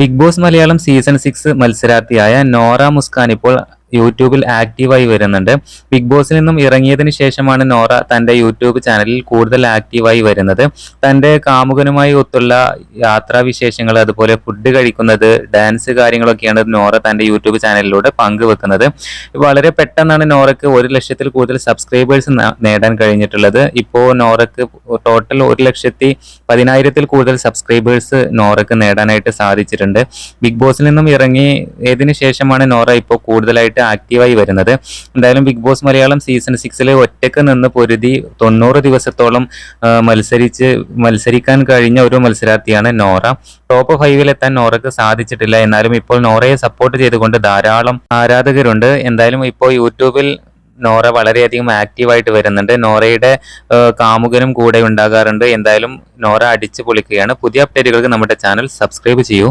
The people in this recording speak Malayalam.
ബിഗ് ബോസ് മലയാളം സീസൺ 6 മത്സരാർത്ഥിയായ നോറ മുസ്കാൻ ഇപ്പോൾ യൂട്യൂബിൽ ആക്റ്റീവായി വരുന്നുണ്ട്. ബിഗ് ബോസിൽ നിന്നും ഇറങ്ങിയതിന് ശേഷമാണ് നോറ തന്റെ യൂട്യൂബ് ചാനലിൽ കൂടുതൽ ആക്റ്റീവായി വരുന്നത്. തന്റെ കാമുകനുമായി ഒത്തുള്ള യാത്രാവിശേഷങ്ങൾ, അതുപോലെ ഫുഡ് കഴിക്കുന്നത്, ഡാൻസ് കാര്യങ്ങളൊക്കെയാണ് നോറ തന്റെ യൂട്യൂബ് ചാനലിലൂടെ പങ്കുവെക്കുന്നത്. വളരെ പെട്ടെന്നാണ് നോറയ്ക്ക് 1,00,000-ൽ കൂടുതൽ സബ്സ്ക്രൈബേഴ്സ് നേടാൻ കഴിഞ്ഞിട്ടുള്ളത്. ഇപ്പോൾ നോറയ്ക്ക് ടോട്ടൽ 1,10,10,000-ൽ കൂടുതൽ സബ്സ്ക്രൈബേഴ്സ് നോറയ്ക്ക് നേടാനായിട്ട് സാധിച്ചിട്ടുണ്ട്. ബിഗ് ബോസിൽ നിന്നും ഇറങ്ങിയതിനു ശേഷമാണ് നോറ ഇപ്പോൾ കൂടുതലായിട്ട് ആക്റ്റീവായി വരുന്നത്. എന്തായാലും ബിഗ് ബോസ് മലയാളം സീസൺ 6 ഒറ്റക്ക് നിന്ന് പൊരുതി 90 ദിവസത്തോളം മത്സരിക്കാൻ കഴിഞ്ഞ ഒരു മത്സരാർത്ഥിയാണ് നോറ. ടോപ്പ് 5-ൽ എത്താൻ നോറയ്ക്ക് സാധിച്ചിട്ടില്ല. എന്നാലും ഇപ്പോൾ നോറയെ സപ്പോർട്ട് ചെയ്തുകൊണ്ട് ധാരാളം ആരാധകരുണ്ട്. എന്തായാലും ഇപ്പോൾ യൂട്യൂബിൽ നോറ വളരെയധികം ആക്റ്റീവായിട്ട് വരുന്നുണ്ട്. നോറയുടെ കാമുകനും കൂടെ ഉണ്ടാകാറുണ്ട്. എന്തായാലും നോറ അടിച്ചു പൊളിക്കുകയാണ്. പുതിയ അപ്ഡേറ്റുകൾക്ക് നമ്മുടെ ചാനൽ സബ്സ്ക്രൈബ് ചെയ്യൂ.